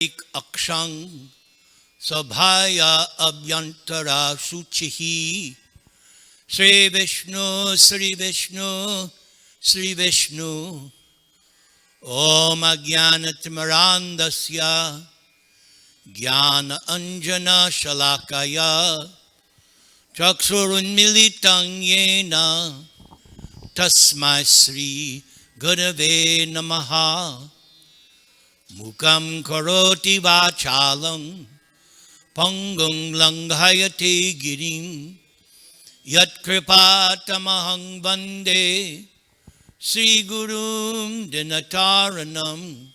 akshang sabhaya abhyantara suchihi Sri Vishnu Sri Vishnu Sri Vishnu Om Ajnanatimirandasya Jnana Anjana Shalakaya Chakshurunmilitam Yena Tasmai Sri Gurave Namaha Mukam Karoti Vachalam Pangum Langhayate Girim Yat Kripatamahang Vande Sri Gurum Dinataranam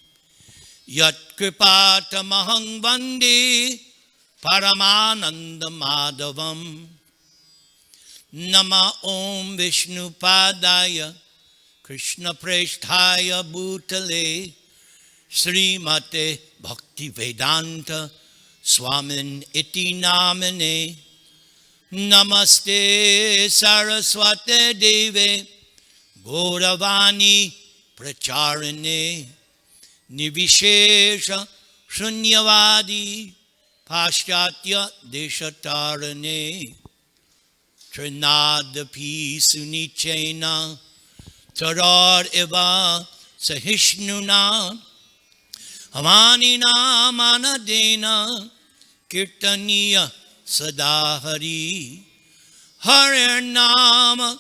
Yat Kripatamahang Vande Paramananda Madhavam Nama Om Vishnu Padaya Krishna Preshthaya Bhutale Sri Mate Bhakti Vedanta Swamin Iti Namane Namaste Saraswate Deve Gauravani Pracharane Nivishesha Shunyavadi Paschatya Deshatarane Trinadapi Sunichena Tarar Eva Sahishnuna Hamanina Manadena Kirtaniya Sadahari Hare Nama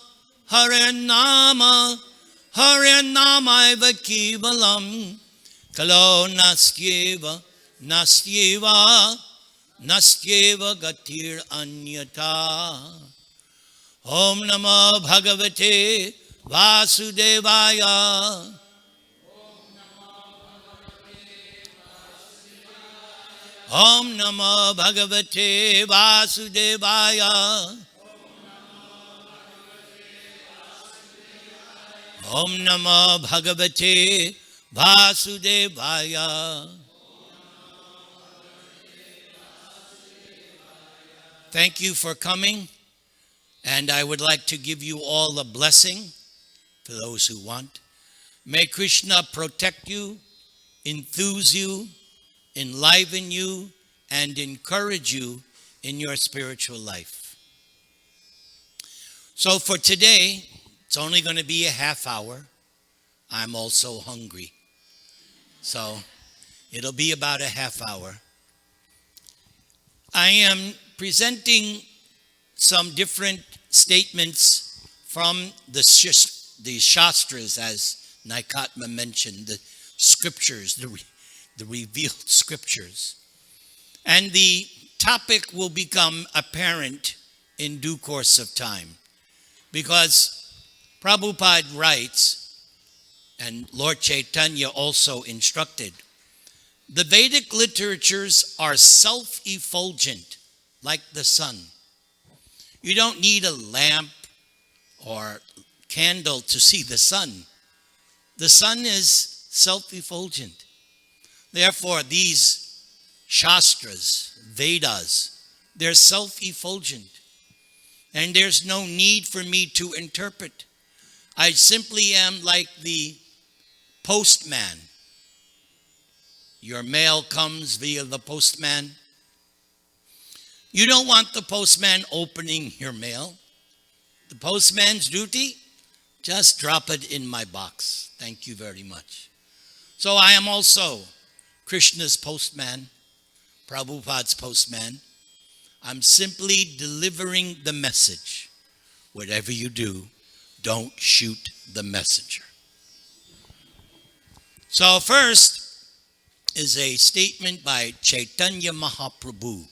Hare Nama Hare Nama Eva Kivalam Kalo Nastyeva Nastyeva Nastyeva Gatir Anyata Om Namo Bhagavate Vasudevaya Om Namo Bhagavate Vasudevaya Om Namo Bhagavate Vasudevaya Thank you for coming, and I would like to give you all a blessing for those who want. May Krishna protect you, enthuse you, enliven you, and encourage you in your spiritual life. So for today, it's only going to be a half hour. I'm also hungry. So it'll be about a half hour. I am presenting some different statements from the Shastras, as Naikatma mentioned, the scriptures, the revealed scriptures. And the topic will become apparent in due course of time. Because Prabhupada writes, and Lord Chaitanya also instructed, the Vedic literatures are self-effulgent, like the sun. You don't need a lamp or candle to see the sun. The sun is self-effulgent. Therefore, these Shastras, Vedas, they're self-effulgent. And there's no need for me to interpret. I simply am like the postman. Your mail comes via the postman. You don't want the postman opening your mail. The postman's duty, just drop it in my box. Thank you very much. So I am also Krishna's postman, Prabhupada's postman. I'm simply delivering the message. Whatever you do, don't shoot the messenger. So first is a statement by Chaitanya Mahaprabhu,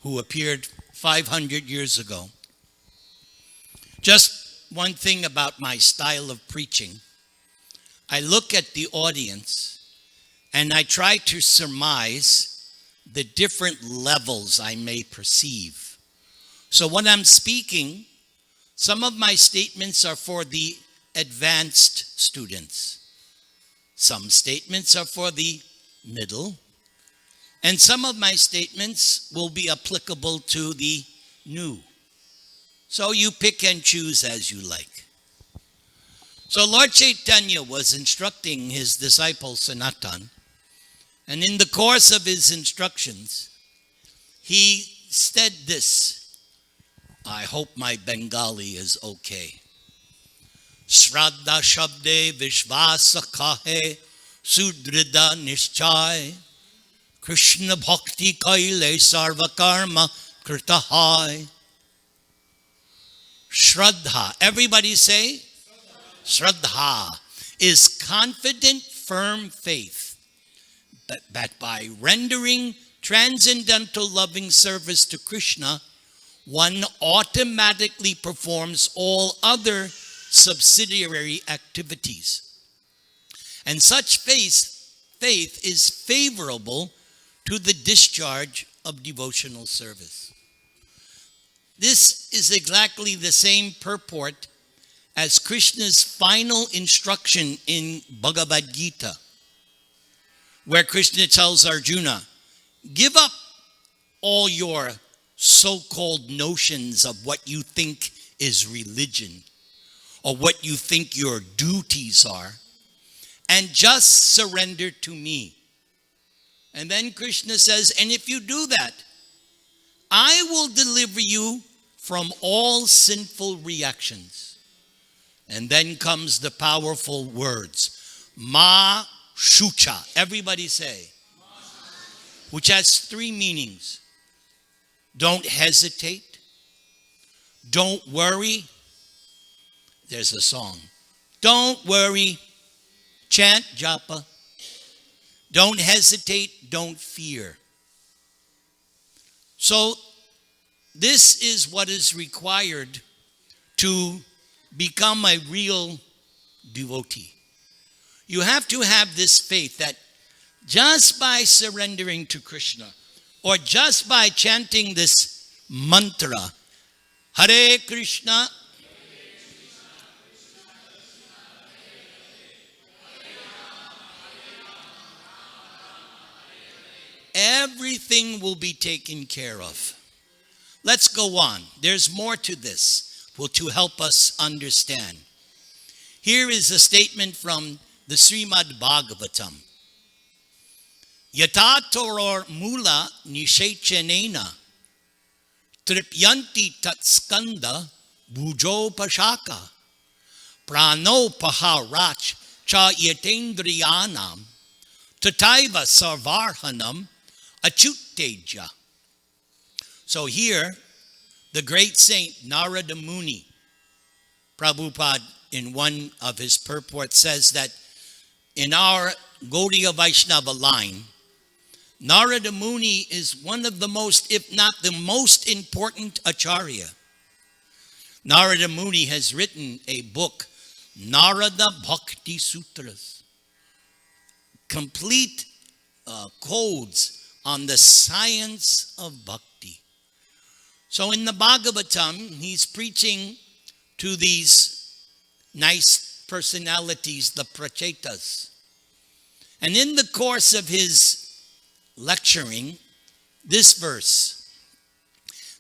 who appeared 500 years ago. Just one thing about my style of preaching. I look at the audience and I try to surmise the different levels I may perceive. So when I'm speaking, some of my statements are for the advanced students. Some statements are for the middle. And some of my statements will be applicable to the new. So you pick and choose as you like. So Lord Chaitanya was instructing his disciple Sanatan And in the course of his instructions, he said this. I hope my Bengali is okay. Shraddha Shabde Vishvasa Kahe Sudrida Nishchay Krishna Bhakti Kaile Sarvakarma Kritahai. Shraddha, everybody say? Shraddha is confident, firm faith that by rendering transcendental loving service to Krishna, one automatically performs all other subsidiary activities. And such faith is favorable to the discharge of devotional service. This is exactly the same purport as Krishna's final instruction in Bhagavad Gita, where Krishna tells Arjuna, give up all your so-called notions of what you think is religion or what you think your duties are, and just surrender to me. And then Krishna says, and if you do that, I will deliver you from all sinful reactions. And then comes the powerful words, Ma Shucha. Everybody say. Which has three meanings. Don't hesitate. Don't worry. There's a song. Don't worry. Chant japa. Don't hesitate. Don't fear. So this is what is required to become a real devotee. You have to have this faith that just by surrendering to Krishna or just by chanting this mantra, Hare Krishna, everything will be taken care of. Let's go on. There's more to this to help us understand. Here is a statement from the Srimad Bhagavatam. Yata toror mula nishechenena tripyanti tatskanda bujo pashaka prano paharach cha yatendriyanam tataiva sarvarhanam achutteja. So here, the great saint Narada Muni, Prabhupada in one of his purports says that in our Gaudiya Vaishnava line, Narada Muni is one of the most, if not the most important acharya. Narada Muni has written a book, Narada Bhakti Sutras, complete codes on the science of bhakti. So in the Bhagavatam, he's preaching to these nice personalities, the prachetas. And in the course of his lecturing, this verse,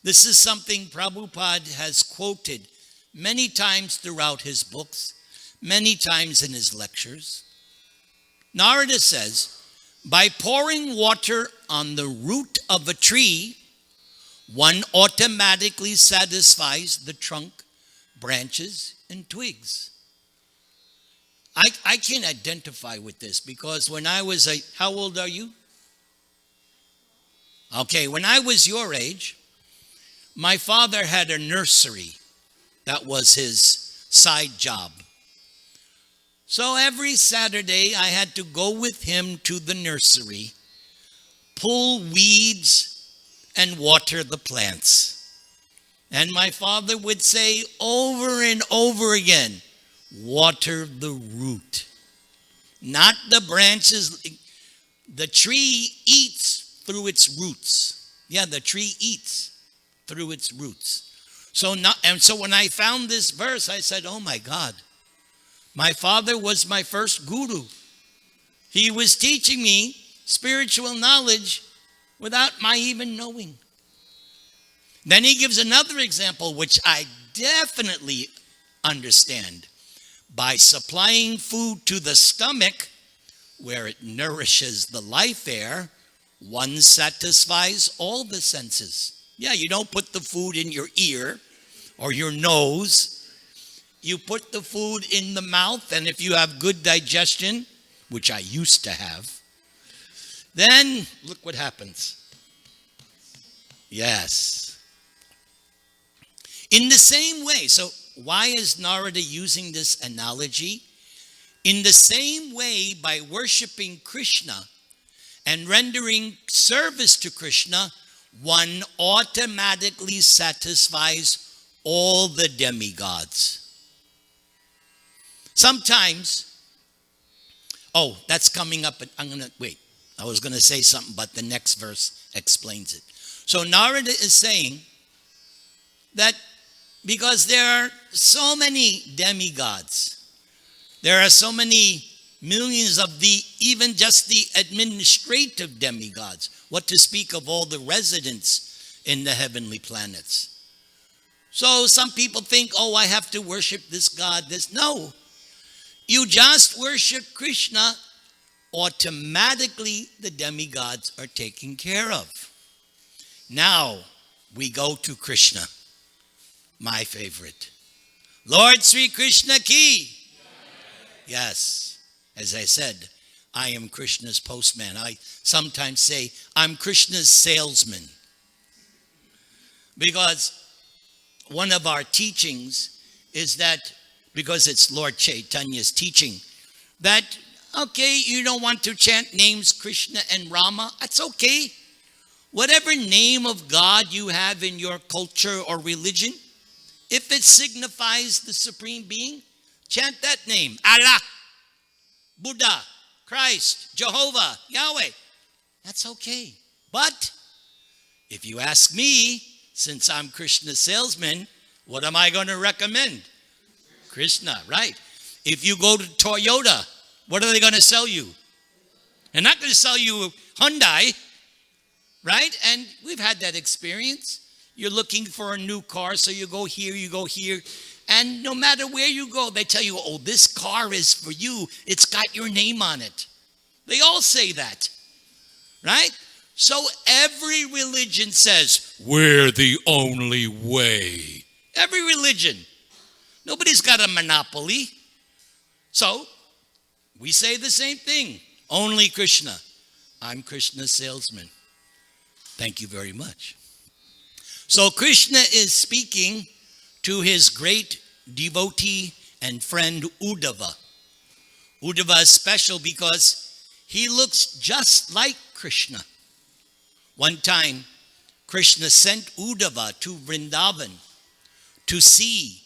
this is something Prabhupada has quoted many times throughout his books, many times in his lectures. Narada says, by pouring water on the root of a tree, one automatically satisfies the trunk, branches, and twigs. I can identify with this because when I was how old are you? Okay, when I was your age, my father had a nursery. That was his side job. So every Saturday I had to go with him to the nursery, pull weeds, and water the plants. And my father would say over and over again, water the root, not the branches. The tree eats through its roots. Yeah, the tree eats through its roots. So when I found this verse, I said, oh my God, my father was my first guru. He was teaching me spiritual knowledge without my even knowing. Then he gives another example, which I definitely understand. By supplying food to the stomach, where it nourishes the life air, one satisfies all the senses. Yeah, you don't put the food in your ear or your nose. You put the food in the mouth, and if you have good digestion, which I used to have, then look what happens. Yes. In the same way, so why is Narada using this analogy? In the same way, by worshiping Krishna and rendering service to Krishna, one automatically satisfies all the demigods. Sometimes, that's coming up. I was going to say something, but the next verse explains it. So Narada is saying that because there are so many demigods, there are so many millions of even just the administrative demigods, what to speak of all the residents in the heavenly planets. So some people think, I have to worship this God, this. No, you just worship Krishna, automatically the demigods are taken care of. Now we go to Krishna, my favorite. Lord Sri Krishna ki. Yes, as I said, I am Krishna's postman. I sometimes say I'm Krishna's salesman. Because one of our teachings is that, because it's Lord Chaitanya's teaching, that, you don't want to chant names Krishna and Rama, that's okay. Whatever name of God you have in your culture or religion, if it signifies the Supreme Being, chant that name. Allah, Buddha, Christ, Jehovah, Yahweh. That's okay. But if you ask me, since I'm Krishna's salesman, what am I going to recommend? Krishna, right? If you go to Toyota, what are they going to sell you? They're not going to sell you Hyundai, right? And we've had that experience. You're looking for a new car, so you go here. And no matter where you go, they tell you, this car is for you. It's got your name on it. They all say that, right? So every religion says, we're the only way. Every religion. Nobody's got a monopoly. So we say the same thing. Only Krishna. I'm Krishna's salesman. Thank you very much. So Krishna is speaking to his great devotee and friend Uddhava. Uddhava is special because he looks just like Krishna. One time, Krishna sent Uddhava to Vrindavan to see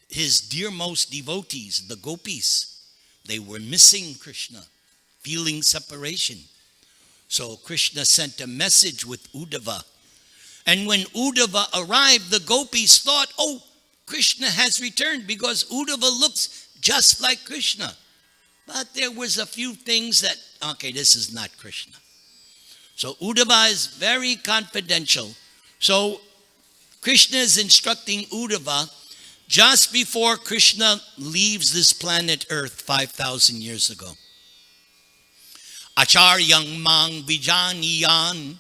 his dearmost devotees, the gopis. They were missing Krishna, feeling separation. So Krishna sent a message with Uddhava. And when Uddhava arrived, the gopis thought, Krishna has returned because Uddhava looks just like Krishna. But there was a few things that, this is not Krishna. So Uddhava is very confidential. So Krishna is instructing Uddhava just before Krishna leaves this planet Earth 5,000 years ago. Acharyang mang vijaniyan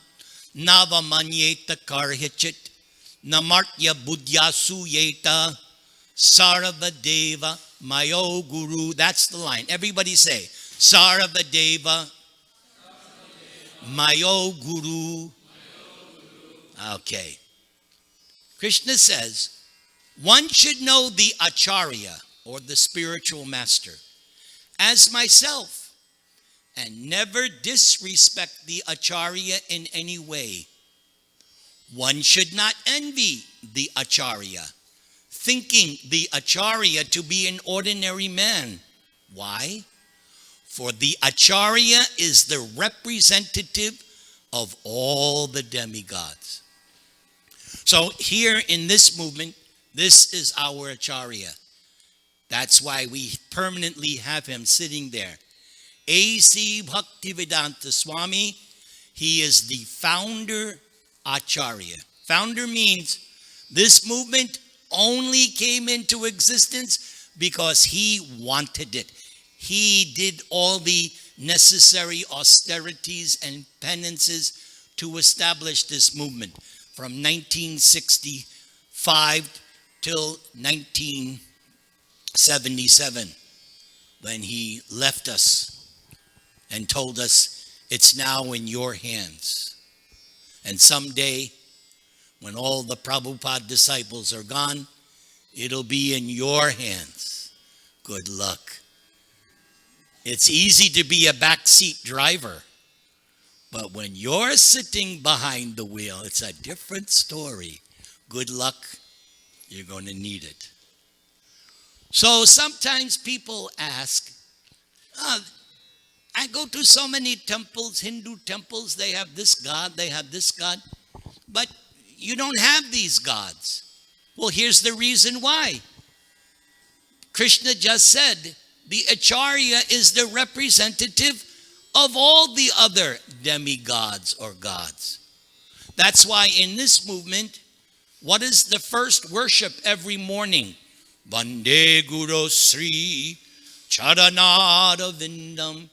navamanyeta karhichit namartya buddhya suyeta sarvadeva mayo guru. That's the line. Everybody say, sarvadeva mayo guru. Okay. Krishna says, one should know the acharya, or the spiritual master, as myself, and never disrespect the acharya in any way. One should not envy the acharya, thinking the acharya to be an ordinary man. Why? For the acharya is the representative of all the demigods. So here in this movement, this is our acharya. That's why we permanently have him sitting there. A.C. Bhaktivedanta Swami, he is the founder acharya. Founder means this movement only came into existence because he wanted it. He did all the necessary austerities and penances to establish this movement from 1965 till 1977, when he left us and told us, it's now in your hands. And someday, when all the Prabhupada disciples are gone, it'll be in your hands. Good luck. It's easy to be a backseat driver, but when you're sitting behind the wheel, it's a different story. Good luck. You're going to need it. So sometimes people ask, I go to so many temples, Hindu temples, they have this God, they have this God, but you don't have these gods. Well, here's the reason why. Krishna just said, the Acharya is the representative of all the other demigods or gods. That's why in this movement, what is the first worship every morning? Vande Guru Sri Charanara Vindam.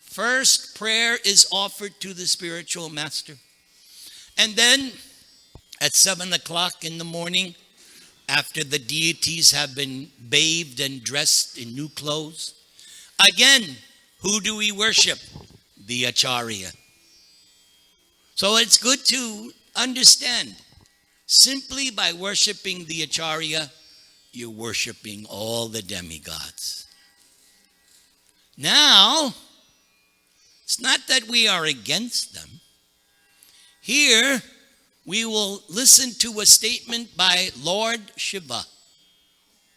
First prayer is offered to the spiritual master. And then at 7 o'clock in the morning, after the deities have been bathed and dressed in new clothes, again, who do we worship? The Acharya. So it's good to understand, simply by worshiping the Acharya, you're worshiping all the demigods. Now, it's not that we are against them. Here, we will listen to a statement by Lord Shiva,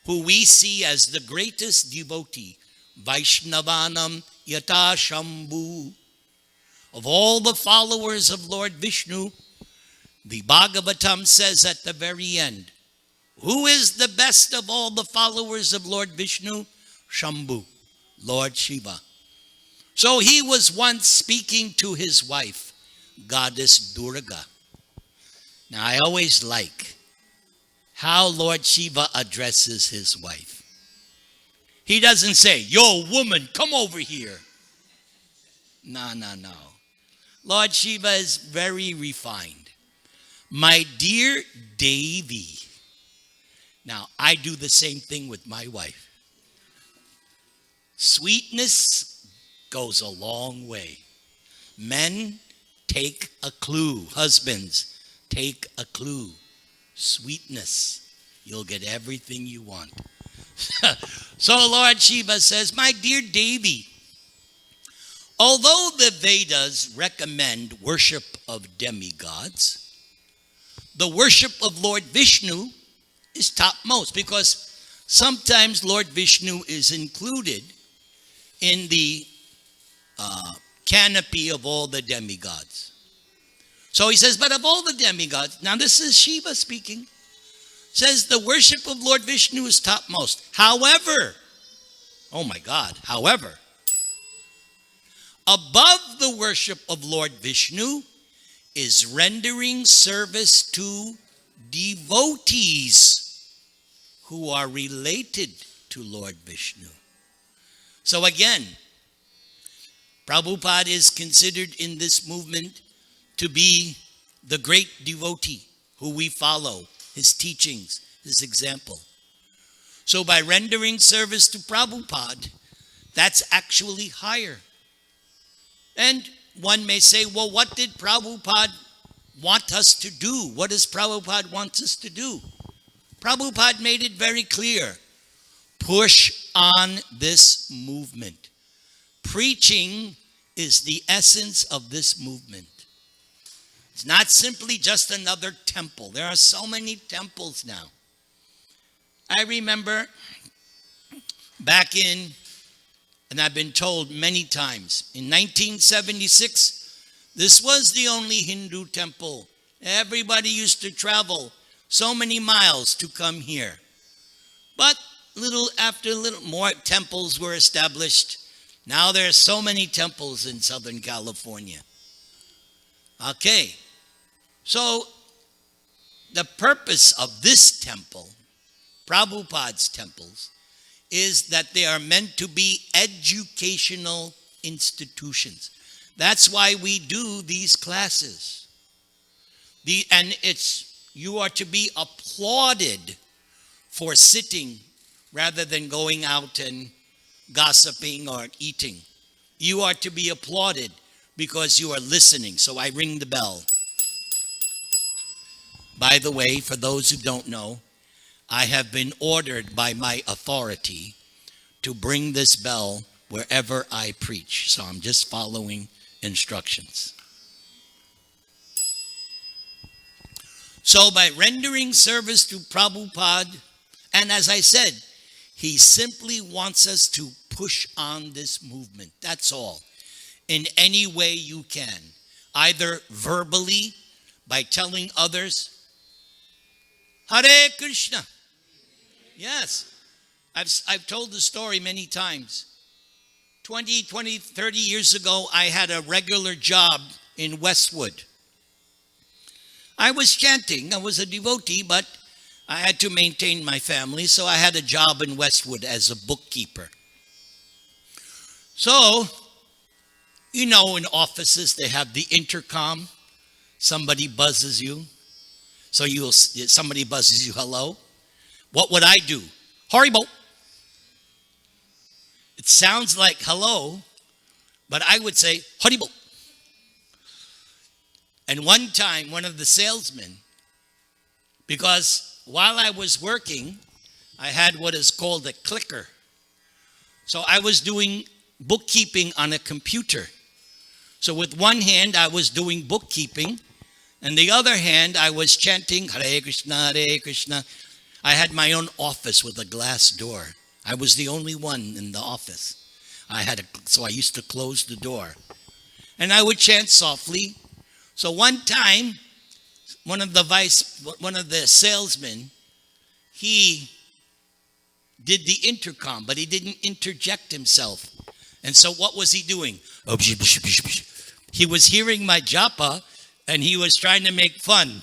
who we see as the greatest devotee, Vaishnavanam Yata Shambhu. Of all the followers of Lord Vishnu, the Bhagavatam says at the very end, who is the best of all the followers of Lord Vishnu? Shambhu, Lord Shiva. So he was once speaking to his wife, Goddess Durga. Now, I always like how Lord Shiva addresses his wife. He doesn't say, yo, woman, come over here. No. Lord Shiva is very refined. My dear Devi. Now, I do the same thing with my wife. Sweetness goes a long way. Men, take a clue. Husbands, take a clue. Sweetness. You'll get everything you want. So Lord Shiva says, my dear Devi, although the Vedas recommend worship of demigods, the worship of Lord Vishnu is topmost, because sometimes Lord Vishnu is included in the canopy of all the demigods. So he says, but of all the demigods, now this is Shiva speaking, says the worship of Lord Vishnu is topmost. However, oh my God, however, above the worship of Lord Vishnu is rendering service to devotees who are related to Lord Vishnu. So again, Prabhupada is considered in this movement to be the great devotee who we follow, his teachings, his example. So by rendering service to Prabhupada, that's actually higher. And one may say, well, what did Prabhupada want us to do? What does Prabhupada want us to do? Prabhupada made it very clear. Push on this movement. Preaching is the essence of this movement. It's not simply just another temple. There are so many temples now. I remember back in, and I've been told many times, in 1976, this was the only Hindu temple. Everybody used to travel so many miles to come here. But little after little, more temples were established. Now there are so many temples in Southern California. Okay, so the purpose of this temple, Prabhupada's temples, is that they are meant to be educational institutions. That's why we do these classes. You are to be applauded for sitting rather than going out and gossiping or eating. You are to be applauded because you are listening. So I ring the bell. By the way, for those who don't know, I have been ordered by my authority to bring this bell wherever I preach. So I'm just following instructions. So by rendering service to Prabhupada, and as I said, he simply wants us to push on this movement. That's all. In any way you can. Either verbally, by telling others, Hare Krishna. Yes. I've told the story many times. 20, 30 years ago, I had a regular job in Westwood. I was chanting. I was a devotee, but I had to maintain my family, so I had a job in Westwood as a bookkeeper. So, you know, in offices, they have the intercom. Somebody buzzes you. So somebody buzzes you, hello. What would I do? Haribo. It sounds like hello, but I would say Haribo. And one time, one of the salesmen, because while I was working, I had what is called a clicker. So I was doing bookkeeping on a computer. So with one hand, I was doing bookkeeping, and the other hand, I was chanting Hare Krishna, Hare Krishna. I had my own office with a glass door. I was the only one in the office. So I used to close the door. And I would chant softly. So one time, one of the salesmen, he did the intercom, but he didn't interject himself. And so what was he doing? He was hearing my japa, and he was trying to make fun.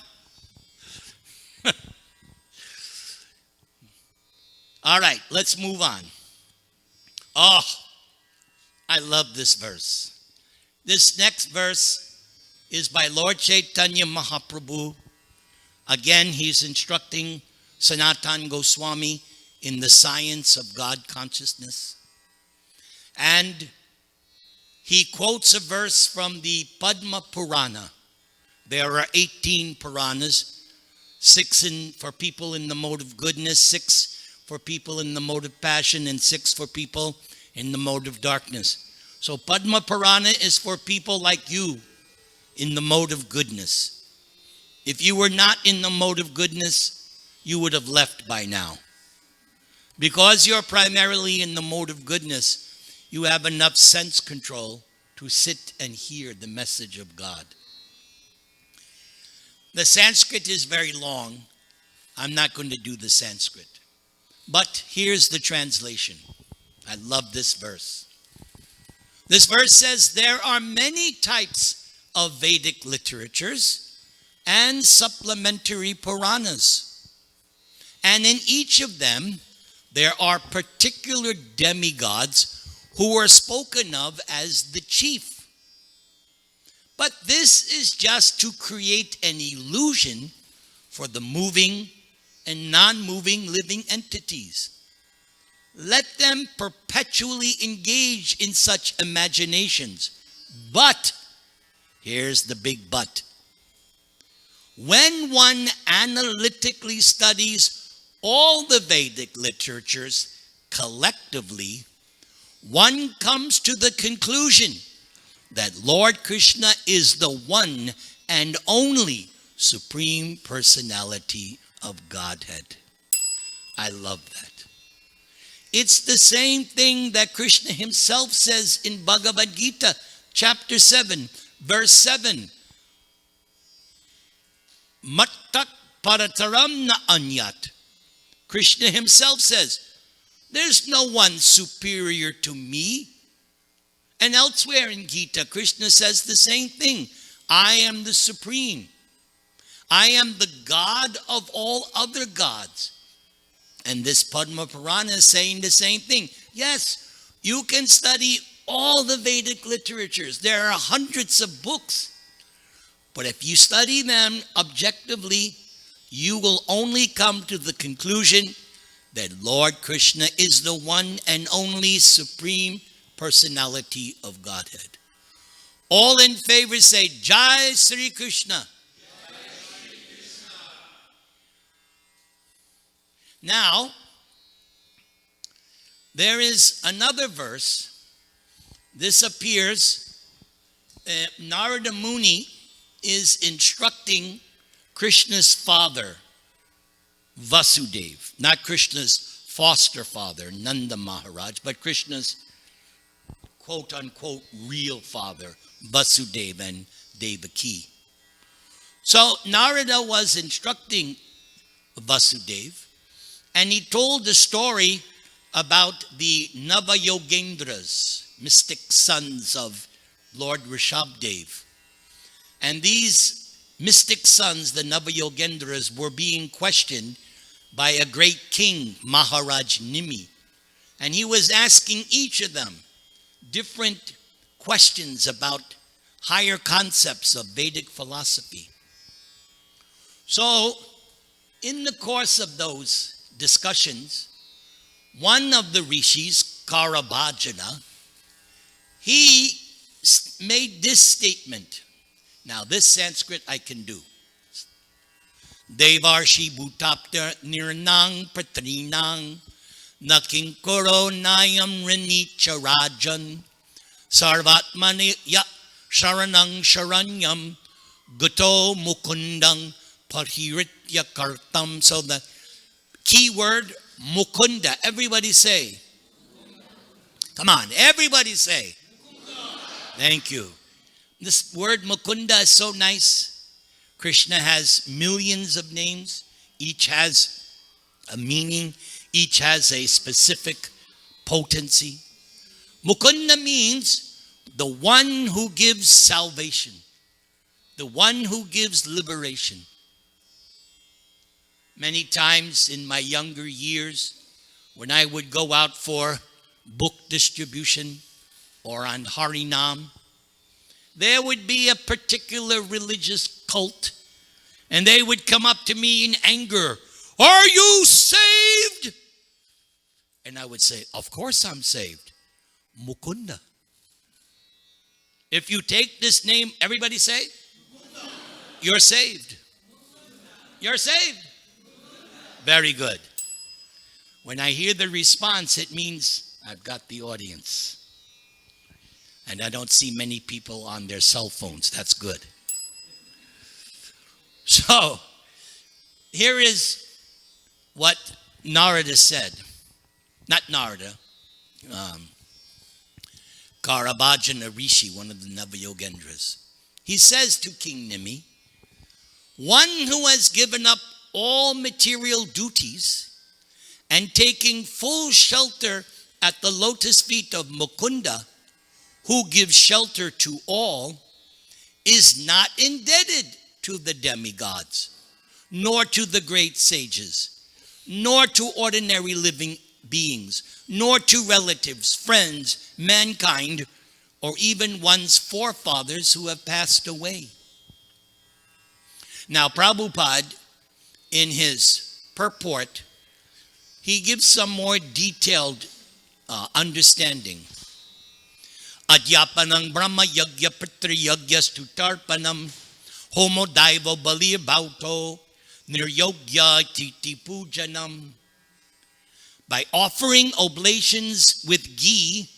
All right, let's move on. Oh, I love this verse. This next verse is by Lord Chaitanya Mahaprabhu. Again, he's instructing Sanatana Goswami in the science of God consciousness. And he quotes a verse from the Padma Purana. There are 18 Puranas, 6 for people in the mode of goodness, 6 for people in the mode of passion, and 6 for people in the mode of darkness. So Padma Purana is for people like you in the mode of goodness. If you were not in the mode of goodness, you would have left by now. Because you're primarily in the mode of goodness, you have enough sense control to sit and hear the message of God. The Sanskrit is very long. I'm not going to do the Sanskrit. But here's the translation. I love this verse. This verse says, there are many types of Vedic literatures and supplementary Puranas. And in each of them, there are particular demigods who are spoken of as the chief. But this is just to create an illusion for the moving and non-moving living entities. Let them perpetually engage in such imaginations. But, here's the big but. When one analytically studies all the Vedic literatures collectively, one comes to the conclusion that Lord Krishna is the one and only Supreme Personality of Godhead. I love that. It's the same thing that Krishna himself says in Bhagavad Gita, chapter 7, verse 7. Mattak parataram na anyat. Krishna himself says, there's no one superior to me. And elsewhere in Gita, Krishna says the same thing. I am the supreme. I am the God of all other gods. And this Padma Purana is saying the same thing. Yes, you can study all the Vedic literatures. There are hundreds of books. But if you study them objectively, you will only come to the conclusion that Lord Krishna is the one and only supreme personality of Godhead. All in favor say, Jai Sri Krishna. Now, there is another verse. This appears, Narada Muni is instructing Krishna's father, Vasudeva, not Krishna's foster father, Nanda Maharaj, but Krishna's quote-unquote real father, Vasudeva and Devaki. So Narada was instructing Vasudeva, and he told the story about the Navayogendras, mystic sons of Lord Rishabdev. And these mystic sons, the Navayogendras, were being questioned by a great king, Maharaj Nimi. And he was asking each of them different questions about higher concepts of Vedic philosophy. So, in the course of those discussions, one of the rishis, Karabhajana, he made this statement. Now, this Sanskrit I can do. Devarshi bhutapta nirnang patrinang nakinkuro nayam rinicha rajan sarvatmani ya sharanang sharanyam guto mukundang parhiritya kartam. So the key word, mukunda. Everybody say. Come on, everybody say. Thank you. This word mukunda is so nice. Krishna has millions of names. Each has a meaning. Each has a specific potency. Mukunda means the one who gives salvation, the one who gives liberation. Many times in my younger years, when I would go out for book distribution or on Harinam, there would be a particular religious cult, and they would come up to me in anger. Are you saved? And I would say, of course I'm saved. Mukunda. If you take this name, everybody say, you're saved. You're saved. Very good. When I hear the response, it means I've got the audience. And I don't see many people on their cell phones. That's good. So, here is what Narada said. Not Narada. Karabhajana Rishi, one of the Navayogendras. He says to King Nimi, one who has given up all material duties and taking full shelter at the lotus feet of Mukunda, who gives shelter to all, is not indebted to the demigods, nor to the great sages, nor to ordinary living beings, nor to relatives, friends, mankind, or even one's forefathers who have passed away. Now, Prabhupada, in his purport, he gives some more detailed understanding. Adyapanang Brahma Yagya Pitri Yagya Stutarpanam Homo Daivo Bali Bauto Niryogya Titi Pujanam. By offering oblations with ghee,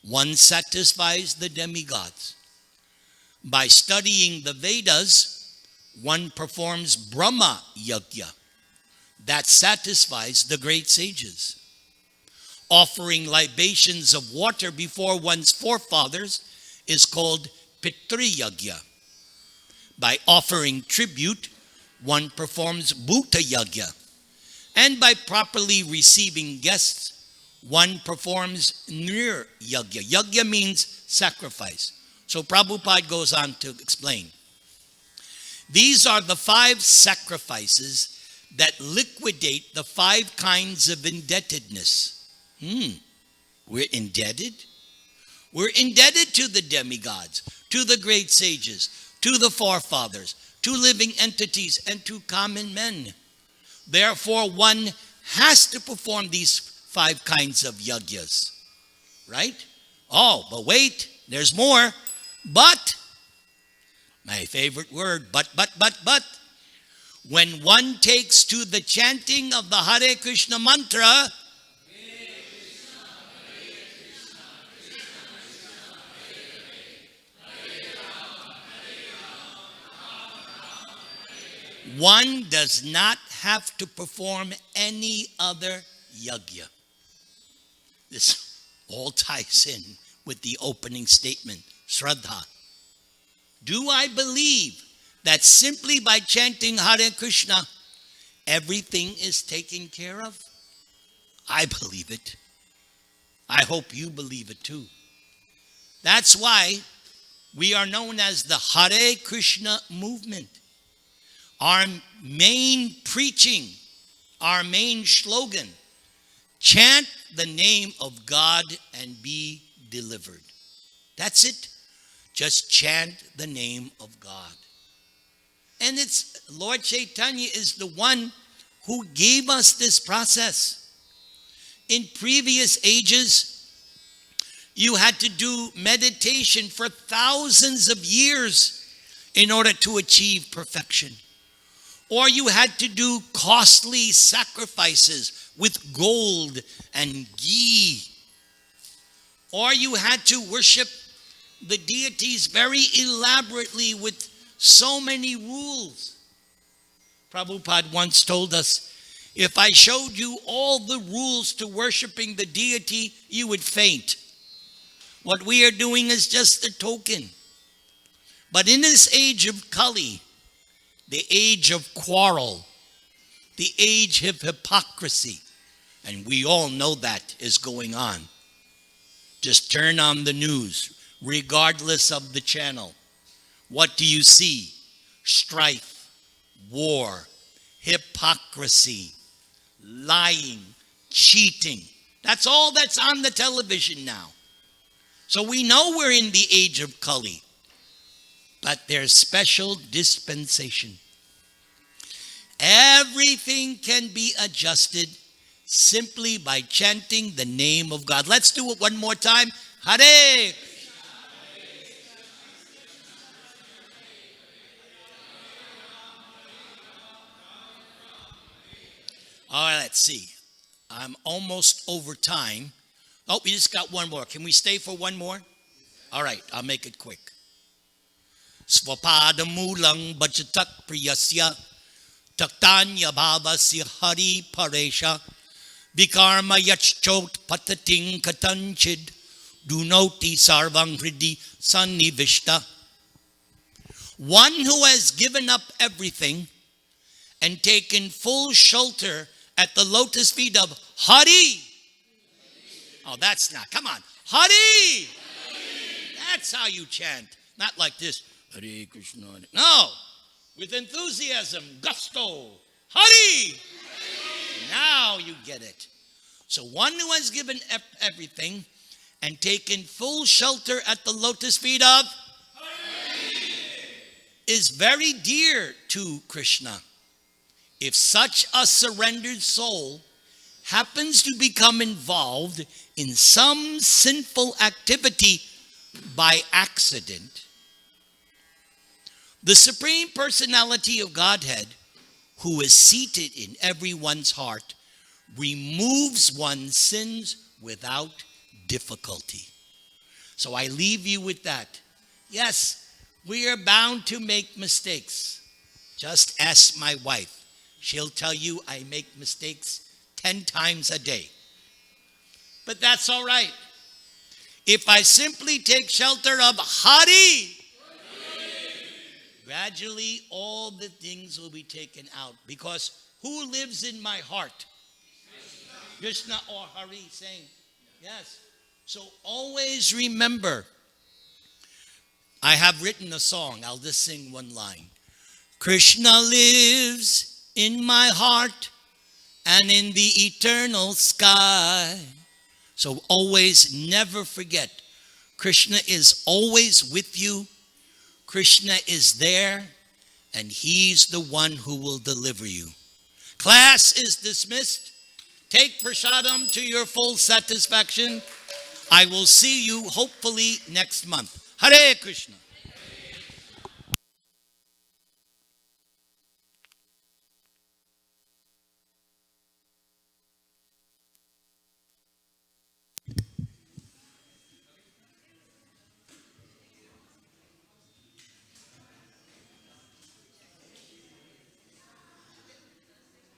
one satisfies the demigods. By studying the Vedas, one performs Brahma Yagya. That satisfies the great sages. Offering libations of water before one's forefathers is called Pitri Yagya. By offering tribute, one performs Bhuta Yagya. And by properly receiving guests, one performs Nir Yagya. Yagya means sacrifice. So Prabhupada goes on to explain. These are the 5 sacrifices that liquidate the 5 kinds of indebtedness. We're indebted? We're indebted to the demigods, to the great sages, to the forefathers, to living entities, and to common men. Therefore, one has to perform these 5 kinds of yagyas. Right? Oh, but wait, there's more. But, my favorite word, but. When one takes to the chanting of the Hare Krishna mantra, one does not have to perform any other yajna. This all ties in with the opening statement, Shraddha. Do I believe that simply by chanting Hare Krishna, everything is taken care of? I believe it. I hope you believe it too. That's why we are known as the Hare Krishna movement. Our main preaching, our main slogan, chant the name of God and be delivered. That's it. Just chant the name of God. And it's Lord Chaitanya is the one who gave us this process. In previous ages, you had to do meditation for thousands of years in order to achieve perfection. Or you had to do costly sacrifices with gold and ghee. Or you had to worship the deities very elaborately with so many rules. Prabhupada once told us, if I showed you all the rules to worshiping the deity, you would faint. What we are doing is just a token. But in this age of Kali, the age of quarrel, the age of hypocrisy, and we all know that is going on. Just turn on the news, regardless of the channel. What do you see? Strife, war, hypocrisy, lying, cheating. That's all that's on the television now. So we know we're in the age of Kali. But there's special dispensation. Everything can be adjusted simply by chanting the name of God. Let's do it one more time. Hare. All right, let's see. I'm almost over time. Oh, we just got one more. Can we stay for one more? All right, I'll make it quick. Svapadamulang bhajatak priyasya taktanya bhavasya hari paresha vikarma yachchot patating katanchid dunoti sarvang hridi sannivishta. One who has given up everything and taken full shelter at the lotus feet of Hari. Oh, that's not. Come on. Hari. That's how you chant. Not like this. Hare Krishna. No. With enthusiasm, gusto. Hari. Now you get it. So one who has given everything and taken full shelter at the lotus feet of Hari is very dear to Krishna. If such a surrendered soul happens to become involved in some sinful activity by accident, the Supreme Personality of Godhead, who is seated in everyone's heart, removes one's sins without difficulty. So I leave you with that. Yes, we are bound to make mistakes. Just ask my wife. She'll tell you I make mistakes 10 times a day. But that's all right. If I simply take shelter of Hari, gradually all the things will be taken out. Because who lives in my heart? Krishna or Hari saying, yes. So always remember, I have written a song. I'll just sing one line. Krishna lives in my heart and in the eternal sky. So always never forget, Krishna is always with you. Krishna is there, and he's the one who will deliver you. Class is dismissed. Take prasadam to your full satisfaction. I will see you hopefully next month. Hare Krishna.